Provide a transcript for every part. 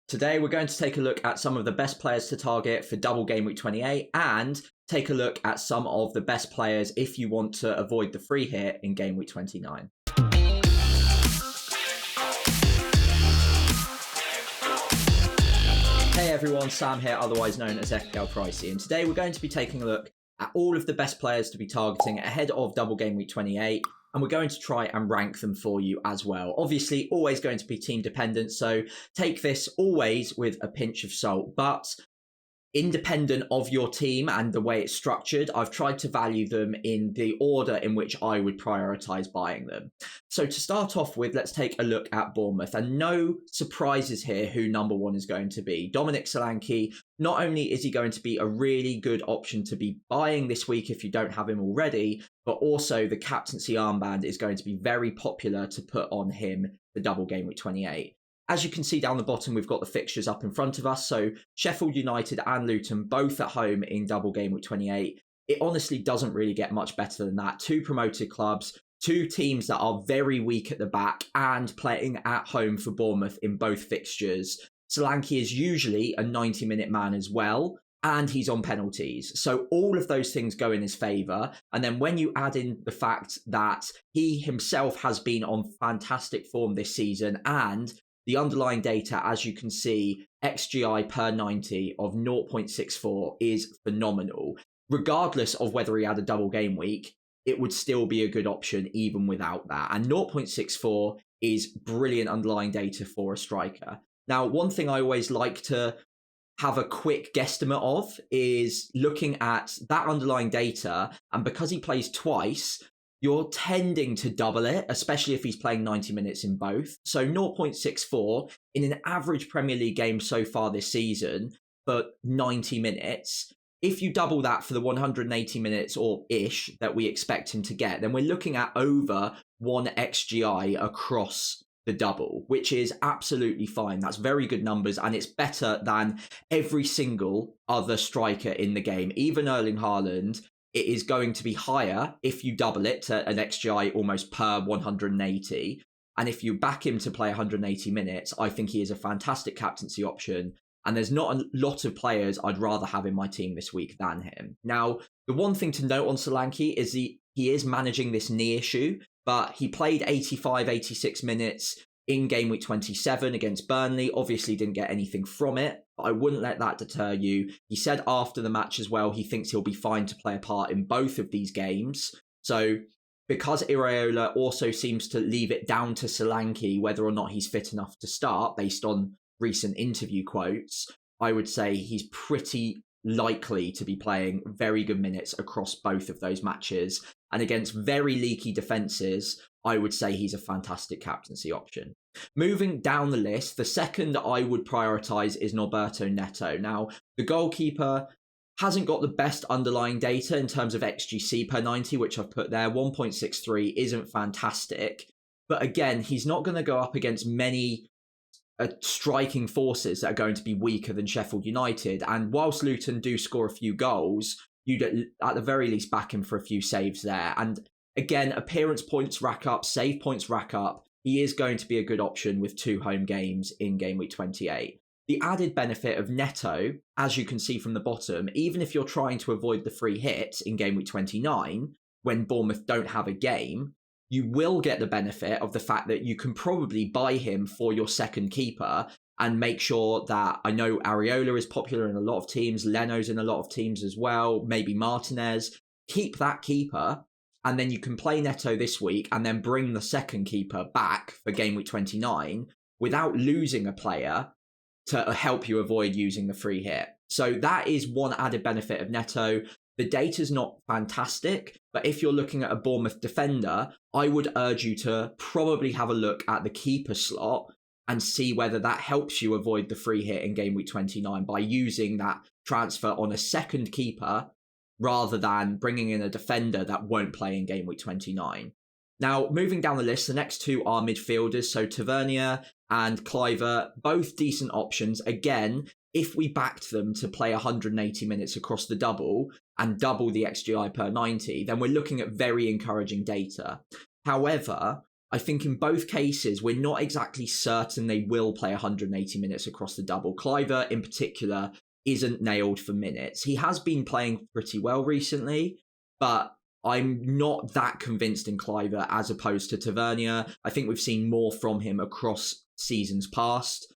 Today, we're going to take a look at some of the best players to target for Double Gameweek 28 and take a look at some of the best players if you want to avoid the free hit in Game Week 29. Hey everyone, Sam here, otherwise known as FPL Pricey, and today we're going to be taking a look at all of the best players to be targeting ahead of Double Gameweek 28, and we're going to try and rank them for you as well. Obviously, always going to be team dependent, so take this always with a pinch of salt, but independent of your team and the way it's structured, I've tried to value them in the order in which I would prioritize buying them. So to start off with, let's take a look at Bournemouth, and no surprises here who number one is going to be. Dominic Solanke, not only is he going to be a really good option to be buying this week if you don't have him already, but also the captaincy armband is going to be very popular to put on him for Double Game Week 28. As you can see down the bottom, we've got the fixtures up in front of us. So Sheffield United and Luton both at home in Double Game Week 28. It honestly doesn't really get much better than that. Two promoted clubs, two teams that are very weak at the back and playing at home for Bournemouth in both fixtures. Solanke is usually a 90-minute man as well, and he's on penalties. So all of those things go in his favour. And then when you add in the fact that he himself has been on fantastic form this season, and the underlying data, as you can see, XGI per 90 of 0.64 is phenomenal. Regardless of whether he had a double game week, it would still be a good option even without that. And 0.64 is brilliant underlying data for a striker. Now, one thing I always like to have a quick guesstimate of is looking at that underlying data. And because he plays twice, you're tending to double it, especially if he's playing 90 minutes in both. So 0.64 in an average Premier League game so far this season for 90 minutes. If you double that for the 180 minutes or ish that we expect him to get, then we're looking at over 1 XGI across the double, which is absolutely fine. That's very good numbers, and it's better than every single other striker in the game. Even Erling Haaland, it is going to be higher if you double it to an XGI almost per 180. And if you back him to play 180 minutes, I think he is a fantastic captaincy option. And there's not a lot of players I'd rather have in my team this week than him. Now, the one thing to note on Solanke is he is managing this knee issue, but he played 85, 86 minutes in Game Week 27 against Burnley. Obviously didn't get anything from it, but I wouldn't let that deter you. He said after the match as well, he thinks he'll be fine to play a part in both of these games. So because Iraola also seems to leave it down to Solanke whether or not he's fit enough to start based on recent interview quotes, I would say he's pretty likely to be playing very good minutes across both of those matches. And against very leaky defences, I would say he's a fantastic captaincy option. Moving down the list, the second I would prioritise is Norberto Neto. Now, the goalkeeper hasn't got the best underlying data in terms of XGC per 90, which I've put there. 1.63 isn't fantastic. But again, he's not going to go up against many striking forces that are going to be weaker than Sheffield United. And whilst Luton do score a few goals, you'd at the very least back him for a few saves there. And again, appearance points rack up, save points rack up. He is going to be a good option with 2 home games in Game Week 28. The added benefit of Neto, as you can see from the bottom, even if you're trying to avoid the free hit in Game Week 29, when Bournemouth don't have a game, you will get the benefit of the fact that you can probably buy him for your second keeper and make sure that, I know Areola is popular in a lot of teams, Leno's in a lot of teams as well, maybe Martinez. Keep that keeper, and then you can play Neto this week and then bring the second keeper back for Game Week 29 without losing a player to help you avoid using the free hit. So that is one added benefit of Neto. The data's not fantastic, but if you're looking at a Bournemouth defender, I would urge you to probably have a look at the keeper slot and see whether that helps you avoid the free hit in Game Week 29 by using that transfer on a second keeper rather than bringing in a defender that won't play in Game Week 29. Now, moving down the list, the next two are midfielders, so Tavernier and Cliver, both decent options. Again, if we backed them to play 180 minutes across the double and double the XGI per 90, then we're looking at very encouraging data. However, I think in both cases, we're not exactly certain they will play 180 minutes across the double. Cliver, in particular, isn't nailed for minutes. He has been playing pretty well recently, but I'm not that convinced in Cliver as opposed to Tavernier. I think we've seen more from him across seasons past.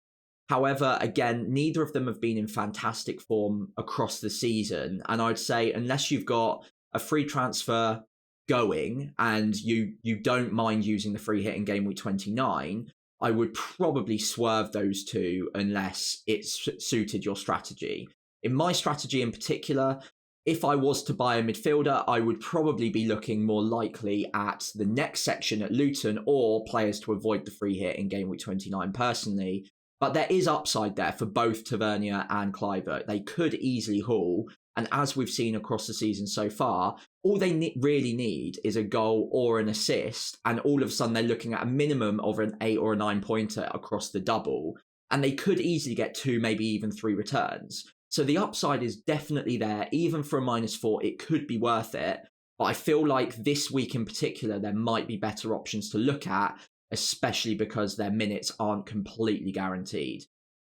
However, again, neither of them have been in fantastic form across the season. And I'd say unless you've got a free transfer going and you don't mind using the free hit in game week 29, I would probably swerve those two unless it's suited your strategy. In my strategy in particular, if I was to buy a midfielder, I would probably be looking more likely at the next section at Luton or players to avoid the free hit in game week 29 personally. But there is upside there for both Tavernier and Cliver. They could easily haul. And as we've seen across the season so far, all they really need is a goal or an assist. And all of a sudden, they're looking at a minimum of an 8 or a 9 pointer across the double. And they could easily get 2, maybe even 3 returns. So the upside is definitely there. Even for a -4, it could be worth it. But I feel like this week in particular, there might be better options to look at, especially because their minutes aren't completely guaranteed.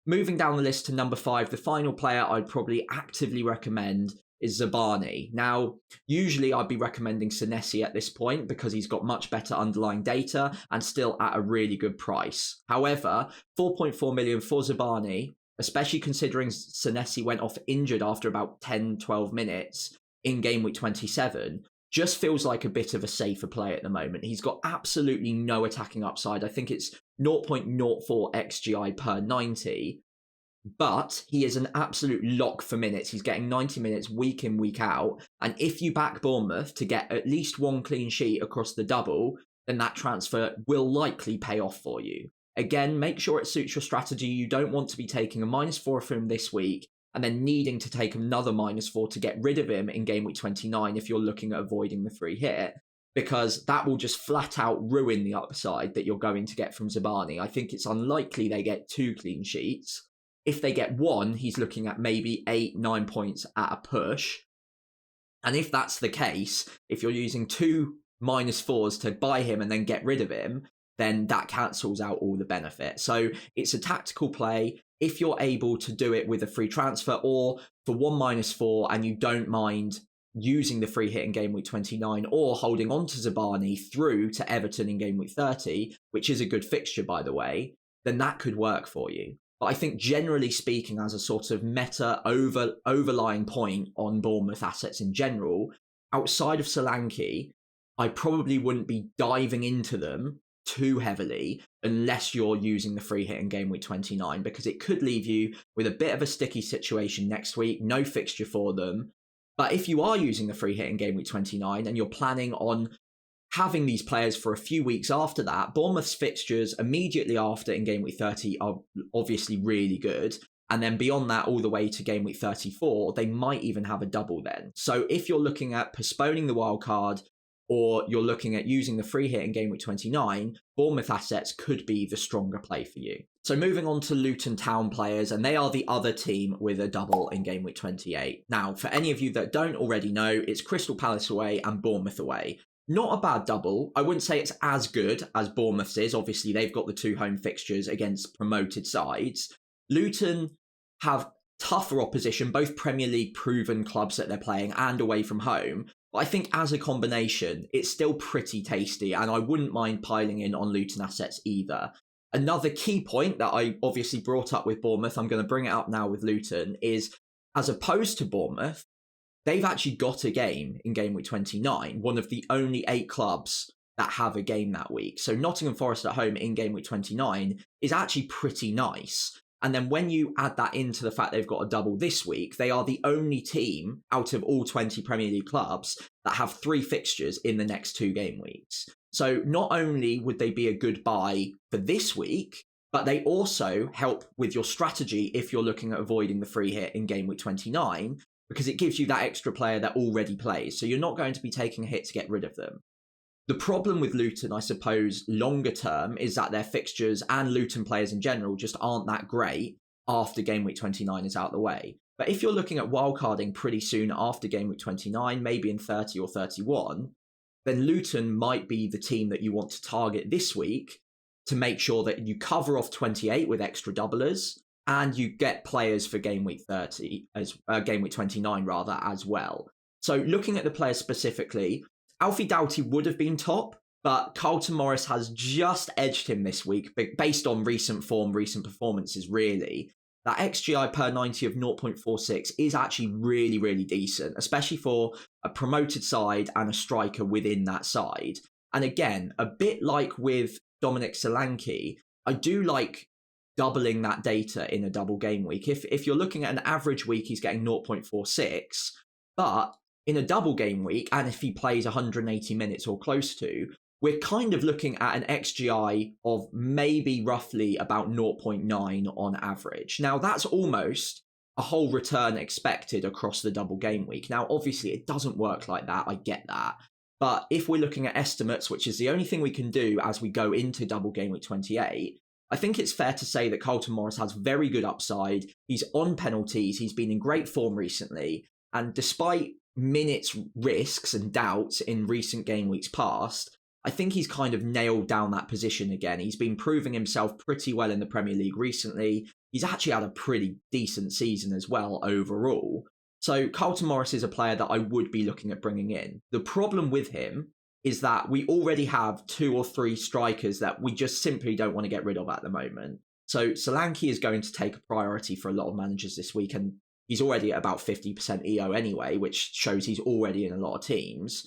Moving down the list to number 5, the final player I'd probably actively recommend is Zabani. Now, usually I'd be recommending Senesi at this point because he's got much better underlying data and still at a really good price. However, 4.4 million for Zabani, especially considering Senesi went off injured after about 10-12 minutes in game week 27, just feels like a bit of a safer play at the moment. He's got absolutely no attacking upside. I think it's 0.04 XGI per 90, but he is an absolute lock for minutes. He's getting 90 minutes week in, week out. And if you back Bournemouth to get at least 1 clean sheet across the double, then that transfer will likely pay off for you. Again, make sure it suits your strategy. You don't want to be taking a -4 for him this week and then needing to take another -4 to get rid of him in game week 29 if you're looking at avoiding the free hit, because that will just flat out ruin the upside that you're going to get from Zabani. I think it's unlikely they get 2 clean sheets. If they get 1, he's looking at maybe 8-9 points at a push. And if that's the case, if you're using 2 -4s to buy him and then get rid of him, then that cancels out all the benefit. So it's a tactical play. If you're able to do it with a free transfer or for 1 -4 and you don't mind using the free hit in game week 29 or holding on to Zabani through to Everton in game week 30, which is a good fixture, by the way, then that could work for you. But I think generally speaking, as a sort of meta overlying point on Bournemouth assets in general, outside of Solanke, I probably wouldn't be diving into them too heavily unless you're using the free hit in game week 29, because it could leave you with a bit of a sticky situation next week, no fixture for them. But if you are using the free hit in game week 29 and you're planning on having these players for a few weeks after that, Bournemouth's fixtures immediately after in game week 30 are obviously really good. And then beyond that, all the way to game week 34, they might even have a double then. So if you're looking at postponing the wild card, or you're looking at using the free hit in game week 29, Bournemouth assets could be the stronger play for you. So moving on to Luton Town players, and they are the other team with a double in game week 28. Now, for any of you that don't already know, it's Crystal Palace away and Bournemouth away. Not a bad double. I wouldn't say it's as good as Bournemouth's is. Obviously, they've got the 2 home fixtures against promoted sides. Luton have tougher opposition, both Premier League proven clubs that they're playing and away from home. But I think as a combination, it's still pretty tasty, and I wouldn't mind piling in on Luton assets either. Another key point that I obviously brought up with Bournemouth, I'm going to bring it up now with Luton, is as opposed to Bournemouth, they've actually got a game in game week 29, one of the only 8 clubs that have a game that week. So Nottingham Forest at home in game week 29 is actually pretty nice. And then when you add that into the fact they've got a double this week, they are the only team out of all 20 Premier League clubs that have 3 fixtures in the next 2 game weeks. So not only would they be a good buy for this week, but they also help with your strategy if you're looking at avoiding the free hit in game week 29, because it gives you that extra player that already plays. So you're not going to be taking a hit to get rid of them. The problem with Luton, I suppose, longer term, is that their fixtures and Luton players in general just aren't that great after game week 29 is out the way. But if you're looking at wildcarding pretty soon after game week 29, maybe in 30 or 31, then Luton might be the team that you want to target this week to make sure that you cover off 28 with extra doublers and you get players for game week 29 rather as well. So looking at the players specifically, Alfie Doughty would have been top, but Carlton Morris has just edged him this week based on recent form, recent performances really. That XGI per 90 of 0.46 is actually really, really decent, especially for a promoted side and a striker within that side. And again, a bit like with Dominic Solanke, I do like doubling that data in a double game week. If you're looking at an average week, he's getting 0.46, but in a double game week, and if he plays 180 minutes or close to, we're kind of looking at an XGI of maybe roughly about 0.9 on average. Now, that's almost a whole return expected across the double game week. Now, obviously, it doesn't work like that. I get that. But if we're looking at estimates, which is the only thing we can do as we go into double game week 28, I think it's fair to say that Carlton Morris has very good upside. He's on penalties. He's been in great form recently. And despite minutes risks and doubts in recent game weeks past, I think he's kind of nailed down that position again. He's been proving himself pretty well in the Premier League recently. He's actually had a pretty decent season as well overall. So Carlton Morris is a player that I would be looking at bringing in. The problem with him is that we already have 2 or 3 strikers that we just simply don't want to get rid of at the moment. So Solanke is going to take a priority for a lot of managers this week, and he's already at about 50% EO anyway, which shows he's already in a lot of teams.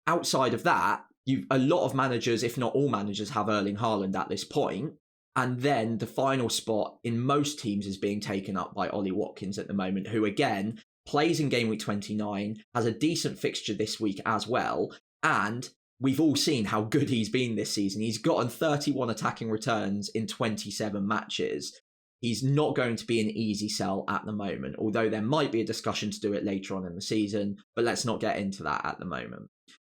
Outside of that, a lot of managers, if not all managers, have Erling Haaland at this point. And then the final spot in most teams is being taken up by Ollie Watkins at the moment, who again plays in game week 29, has a decent fixture this week as well. And we've all seen how good he's been this season. He's gotten 31 attacking returns in 27 matches. He's not going to be an easy sell at the moment, although there might be a discussion to do it later on in the season, but let's not get into that at the moment.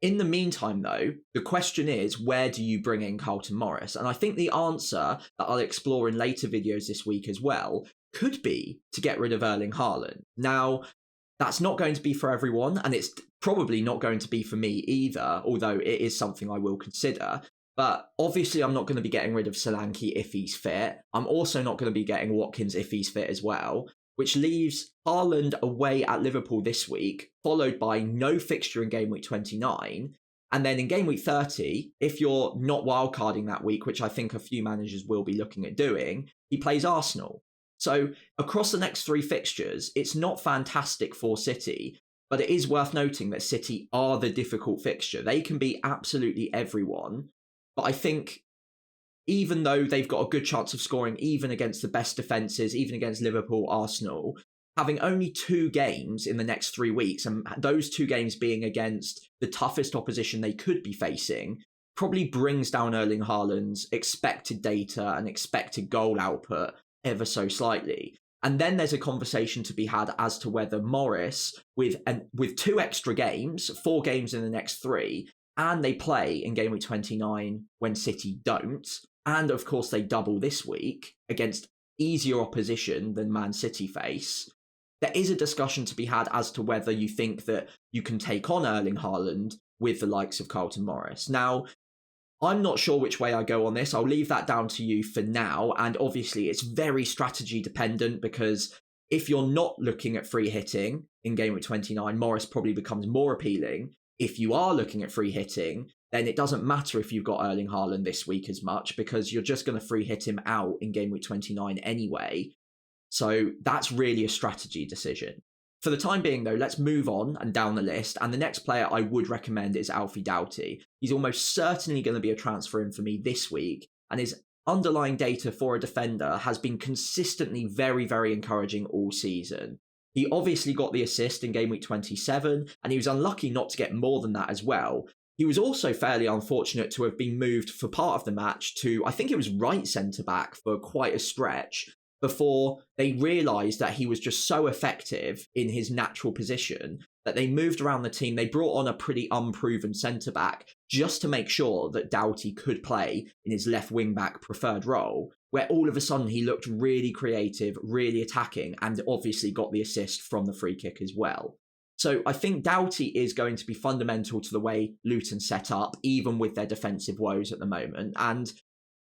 In the meantime, though, the question is, where do you bring in Carlton Morris? And I think the answer that I'll explore in later videos this week as well could be to get rid of Erling Haaland. Now, that's not going to be for everyone, and it's probably not going to be for me either, although it is something I will consider. But obviously, I'm not going to be getting rid of Solanke if he's fit. I'm also not going to be getting Watkins if he's fit as well, which leaves Haaland away at Liverpool this week, followed by no fixture in game week 29. And then in game week 30, if you're not wildcarding that week, which I think a few managers will be looking at doing, he plays Arsenal. So across the next 3 fixtures, it's not fantastic for City, but it is worth noting that City are the difficult fixture. They can beat absolutely everyone. But I think even though they've got a good chance of scoring even against the best defences, even against Liverpool, Arsenal, having only 2 games in the next 3 weeks, and those 2 games being against the toughest opposition they could be facing, probably brings down Erling Haaland's expected data and expected goal output ever so slightly. And then there's a conversation to be had as to whether Morris, with 2 extra games, 4 games in the next 3, and they play in game week 29 when City don't, and of course they double this week against easier opposition than Man City face, there is a discussion to be had as to whether you think that you can take on Erling Haaland with the likes of Carlton Morris. Now, I'm not sure which way I go on this. I'll leave that down to you for now. And obviously, it's very strategy dependent, because if you're not looking at free hitting in game week 29, Morris probably becomes more appealing. If you are looking at free hitting, then it doesn't matter if you've got Erling Haaland this week as much, because you're just going to free hit him out in game week 29 anyway. So that's really a strategy decision. For the time being, though, let's move on and down the list. And the next player I would recommend is Alfie Doughty. He's almost certainly going to be a transfer in for me this week. And his underlying data for a defender has been consistently very, very encouraging all season. He obviously got the assist in game week 27, and he was unlucky not to get more than that as well. He was also fairly unfortunate to have been moved for part of the match to, I think it was right centre-back for quite a stretch, before they realised that he was just so effective in his natural position that they moved around the team. They brought on a pretty unproven centre-back just to make sure that Doughty could play in his left wing-back preferred role, where all of a sudden he looked really creative, really attacking, and obviously got the assist from the free kick as well. So I think Doughty is going to be fundamental to the way Luton set up, even with their defensive woes at the moment. And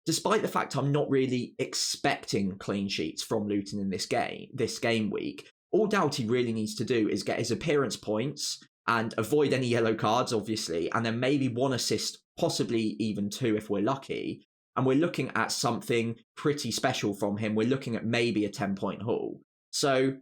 despite the fact I'm not really expecting clean sheets from Luton in this game week, all Doughty really needs to do is get his appearance points and avoid any yellow cards, obviously, and then maybe 1 assist, possibly even 2 if we're lucky. And we're looking at something pretty special from him. We're looking at maybe a 10-point haul. So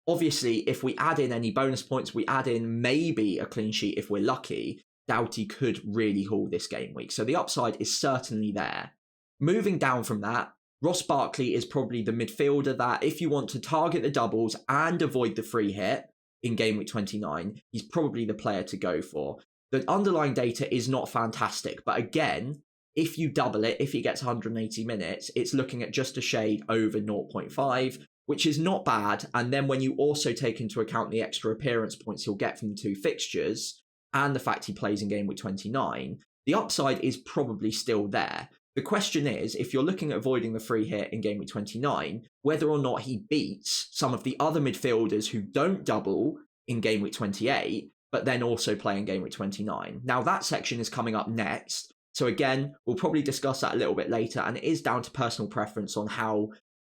obviously, if we add in any bonus points, we add in maybe a clean sheet if we're lucky, Doughty could really haul this game week. So the upside is certainly there. Moving down from that, Ross Barkley is probably the midfielder that if you want to target the doubles and avoid the free hit in game week 29, he's probably the player to go for. The underlying data is not fantastic, but again, if you double it, if he gets 180 minutes, it's looking at just a shade over 0.5, which is not bad. And then when you also take into account the extra appearance points he'll get from the 2 fixtures and the fact he plays in game week 29, the upside is probably still there. The question is, if you're looking at avoiding the free hit in game week 29, whether or not he beats some of the other midfielders who don't double in game week 28, but then also play in game week 29. Now that section is coming up next. So again, we'll probably discuss that a little bit later, and it is down to personal preference on how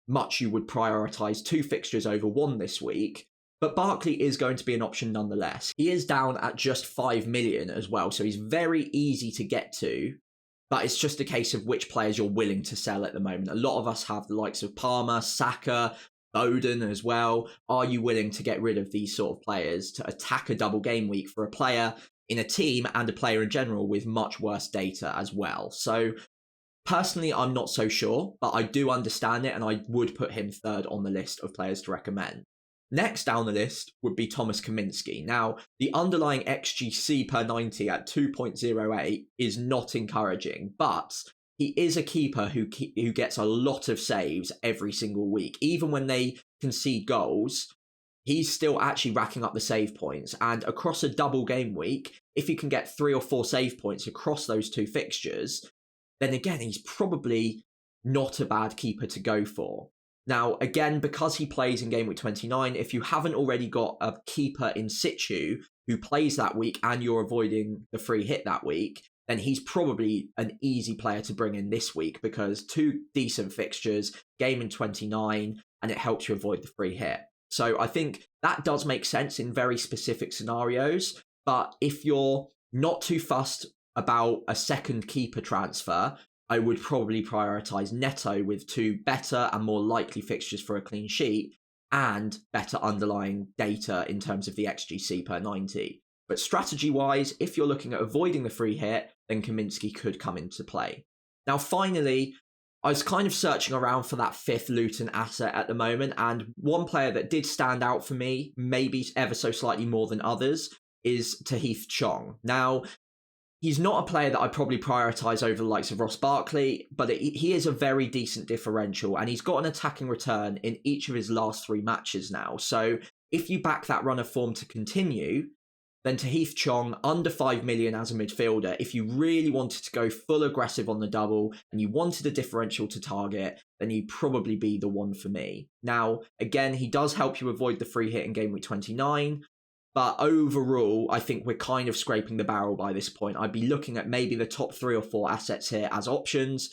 much you would prioritise 2 fixtures over 1 this week. But Barkley is going to be an option nonetheless. He is down at just 5 million as well, so he's very easy to get to. But it's just a case of which players you're willing to sell at the moment. A lot of us have the likes of Palmer, Saka, Foden as well. Are you willing to get rid of these sort of players to attack a double game week for a player in a team and a player in general with much worse data as well? So personally, I'm not so sure, but I do understand it, and I would put him third on the list of players to recommend. Next down the list would be Thomas Kaminski. Now, the underlying XGC per 90 at 2.08 is not encouraging, but he is a keeper who gets a lot of saves every single week. Even when they concede goals, he's still actually racking up the save points. And across a double game week, if he can get 3 or 4 save points across those 2 fixtures, then again, he's probably not a bad keeper to go for. Now, again, because he plays in game week 29, if you haven't already got a keeper in situ who plays that week and you're avoiding the free hit that week, then he's probably an easy player to bring in this week because 2 decent fixtures, game in 29, and it helps you avoid the free hit. So I think that does make sense in very specific scenarios, but if you're not too fussed about a second keeper transfer, I would probably prioritise Neto with 2 better and more likely fixtures for a clean sheet and better underlying data in terms of the XGC per 90. But strategy-wise, if you're looking at avoiding the free hit, then Kaminski could come into play. Now, finally, I was kind of searching around for that 5th Luton asset at the moment, and one player that did stand out for me, maybe ever so slightly more than others, is Hit Chong. Now, he's not a player that I probably prioritise over the likes of Ross Barkley, but he is a very decent differential, and he's got an attacking return in each of his last 3 matches now. So if you back that run of form to continue, then Hit Chong, under 5 million as a midfielder, if you really wanted to go full aggressive on the double and you wanted a differential to target, then he'd probably be the one for me. Now, again, he does help you avoid the free hit in game week 29, but overall, I think we're kind of scraping the barrel by this point. I'd be looking at maybe the top 3 or 4 assets here as options.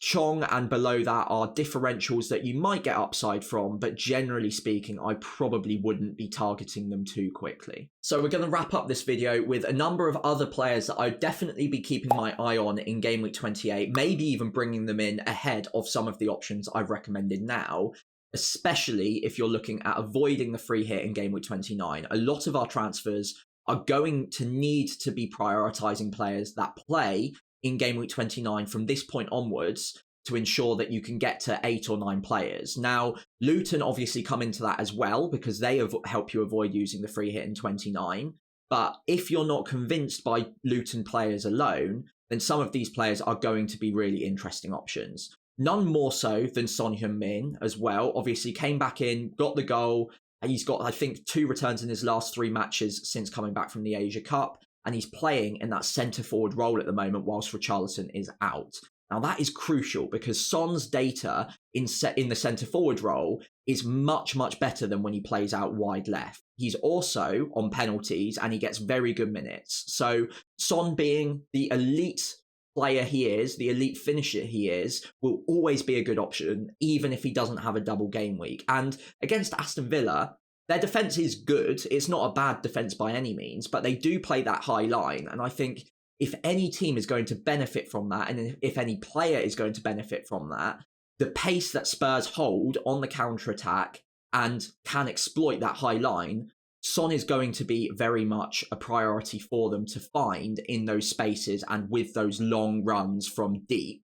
Chong and below that are differentials that you might get upside from, but generally speaking, I probably wouldn't be targeting them too quickly. So we're going to wrap up this video with a number of other players that I'd definitely be keeping my eye on in game week 28, maybe even bringing them in ahead of some of the options I've recommended now, especially if you're looking at avoiding the free hit in game week 29. A lot of our transfers are going to need to be prioritizing players that play in game week 29 from this point onwards to ensure that you can get to 8 or 9 players. Now, Luton obviously come into that as well because they help you avoid using the free hit in 29. But if you're not convinced by Luton players alone, then some of these players are going to be really interesting options. None more so than Son Heung-min as well. Obviously came back in, got the goal, and he's got, I think, 2 returns in his last 3 matches since coming back from the Asia Cup. And he's playing in that centre-forward role at the moment whilst Richarlison is out. Now, that is crucial because Son's data in the centre-forward role is much, much better than when he plays out wide left. he's also on penalties and he gets very good minutes. So Son, being the elite player he is, the elite finisher he is, will always be a good option, even if he doesn't have a double game week. And against Aston Villa, their defence is good. It's not a bad defence by any means, but they do play that high line. And I think if any team is going to benefit from that, and if any player is going to benefit from that, the pace that Spurs hold on the counter-attack and can exploit that high line, Son is going to be very much a priority for them to find in those spaces, and with those long runs from deep,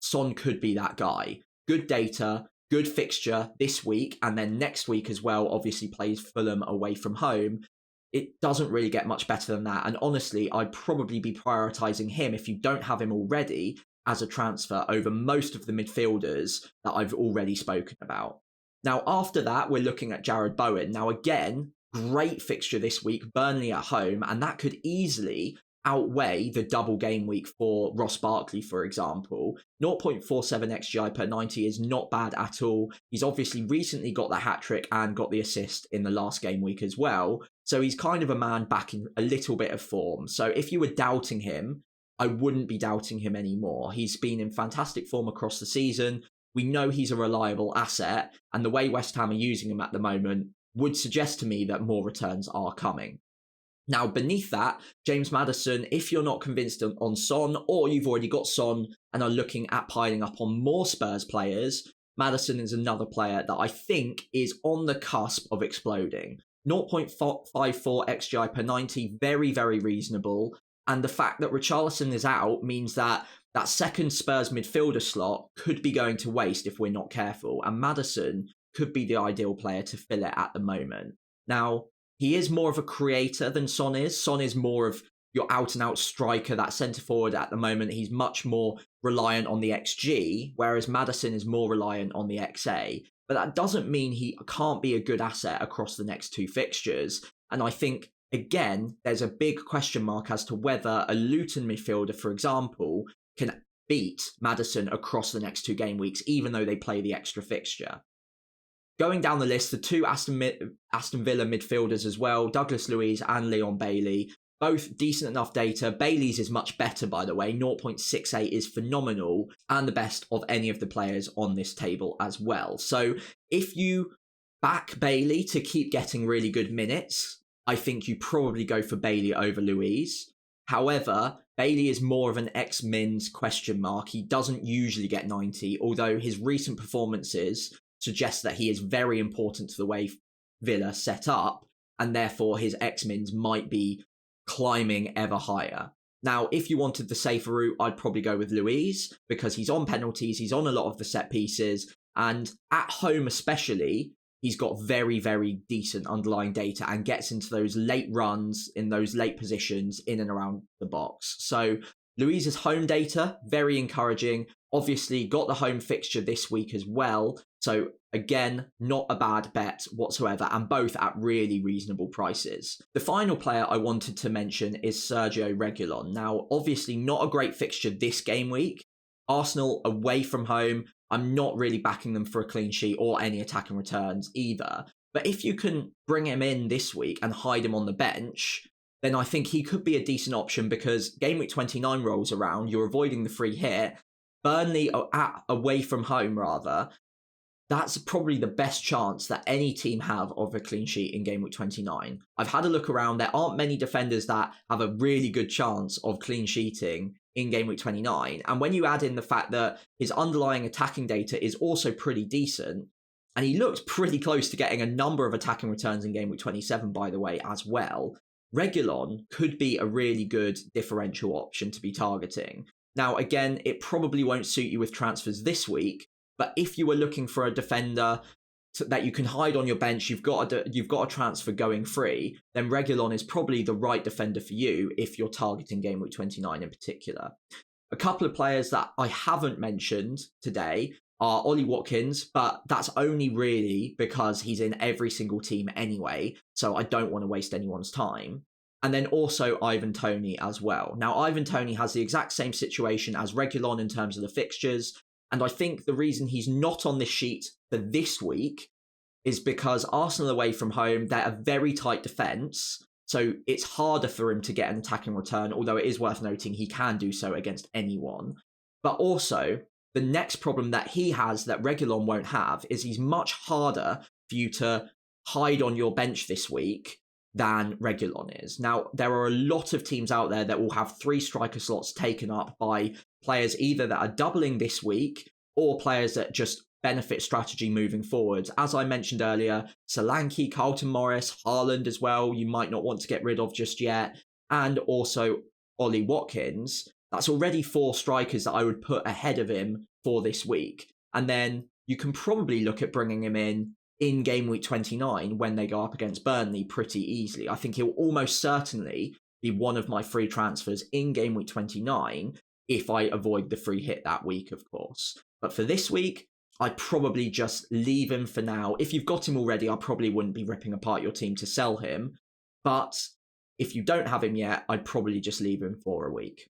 Son could be that guy. Good data, good fixture this week, and then next week as well, obviously plays Fulham away from home. It doesn't really get much better than that, and honestly, I'd probably be prioritising him, if you don't have him already, as a transfer over most of the midfielders that I've already spoken about. Now, after that, we're looking at Jared Bowen. Now, again, great fixture this week, Burnley at home, and that could easily outweigh the double game week for Ross Barkley, for example. 0.47 XGI per 90 is not bad at all. He's obviously recently got the hat-trick and got the assist in the last game week as well. So he's kind of a man back in a little bit of form. So if you were doubting him, I wouldn't be doubting him anymore. He's been in fantastic form across the season. We know he's a reliable asset, and the way West Ham are using him at the moment would suggest to me that more returns are coming. Now, beneath that, James Maddison, if you're not convinced on Son, or you've already got Son and are looking at piling up on more Spurs players, Maddison is another player that I think is on the cusp of exploding. 0.54 XGI per 90, very, very reasonable. And the fact that Richarlison is out means that that second Spurs midfielder slot could be going to waste if we're not careful. And Maddison could be the ideal player to fill it at the moment. Now, he is more of a creator than Son is. Son is more of your out-and-out striker, that centre-forward at the moment. He's much more reliant on the XG, whereas Maddison is more reliant on the XA. But that doesn't mean he can't be a good asset across the next two fixtures. And I think, again, there's a big question mark as to whether a Luton midfielder, for example, can beat Maddison across the next two game weeks, even though they play the extra fixture. Going down the list, the two Aston Villa midfielders as well, Douglas Luiz and Leon Bailey, both decent enough data. Bailey's is much better, by the way. 0.68 is phenomenal, and the best of any of the players on this table as well. So if you back Bailey to keep getting really good minutes, I think you probably go for Bailey over Luiz. However, Bailey is more of an X-Mins question mark. He doesn't usually get 90, although his recent performances suggest that he is very important to the way Villa set up, and therefore his X-Mins might be climbing ever higher. Now, if you wanted the safer route, I'd probably go with Luiz, because he's on penalties, he's on a lot of the set pieces, and at home especially, he's got very, very decent underlying data and gets into those late runs in those late positions in and around the box. So Luiz's home data, very encouraging. Obviously got the home fixture this week as well. So again, not a bad bet whatsoever, and both at really reasonable prices. The final player I wanted to mention is Sergio Reguilon. Now, obviously not a great fixture this game week. Arsenal away from home. I'm not really backing them for a clean sheet or any attacking returns either. But if you can bring him in this week and hide him on the bench, then I think he could be a decent option, because game week 29 rolls around, you're avoiding the free hit. Burnley are away from home, rather. That's probably the best chance that any team have of a clean sheet in game week 29. I've had a look around. There aren't many defenders that have a really good chance of clean sheeting in game week 29. And when you add in the fact that his underlying attacking data is also pretty decent, and he looked pretty close to getting a number of attacking returns in game week 27, by the way, as well, Reguilon could be a really good differential option to be targeting. Now, again, it probably won't suit you with transfers this week, but if you were looking for a defender that you can hide on your bench, you've got a transfer going free, then Reguilon is probably the right defender for you if you're targeting game week 29 in particular. A couple of players that I haven't mentioned today are Ollie Watkins, but that's only really because he's in every single team anyway, so I don't want to waste anyone's time. And then also Ivan Toney as well. Now, Ivan Toney has the exact same situation as Reguilon in terms of the fixtures, and I think the reason he's not on this sheet for this week is because Arsenal away from home, they're a very tight defence. So it's harder for him to get an attacking return, although it is worth noting he can do so against anyone. But also, the next problem that he has that Reguilon won't have is he's much harder for you to hide on your bench this week than Reguilon is. Now, there are a lot of teams out there that will have 3 striker slots taken up by players either that are doubling this week or players that just benefit strategy moving forwards. As I mentioned earlier, Solanke, Carlton Morris, Haaland as well, you might not want to get rid of just yet, and also Ollie Watkins. That's already 4 strikers that I would put ahead of him for this week. And then you can probably look at bringing him in game week 29 when they go up against Burnley pretty easily. I think he'll almost certainly be one of my free transfers in game week 29 if I avoid the free hit that week, of course. But for this week, I'd probably just leave him for now. If you've got him already, I probably wouldn't be ripping apart your team to sell him. But if you don't have him yet, I'd probably just leave him for a week.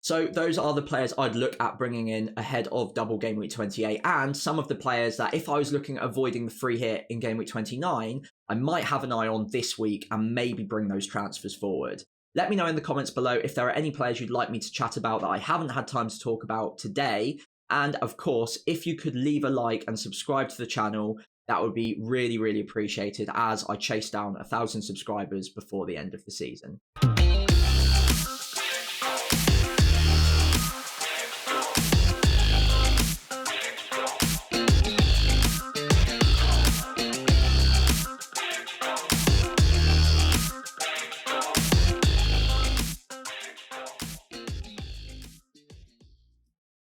So those are the players I'd look at bringing in ahead of Double Game Week 28, and some of the players that if I was looking at avoiding the free hit in Game Week 29, I might have an eye on this week and maybe bring those transfers forward. Let me know in the comments below if there are any players you'd like me to chat about that I haven't had time to talk about today. And of course, if you could leave a like and subscribe to the channel, that would be really, really appreciated as I chase down 1,000 subscribers before the end of the season.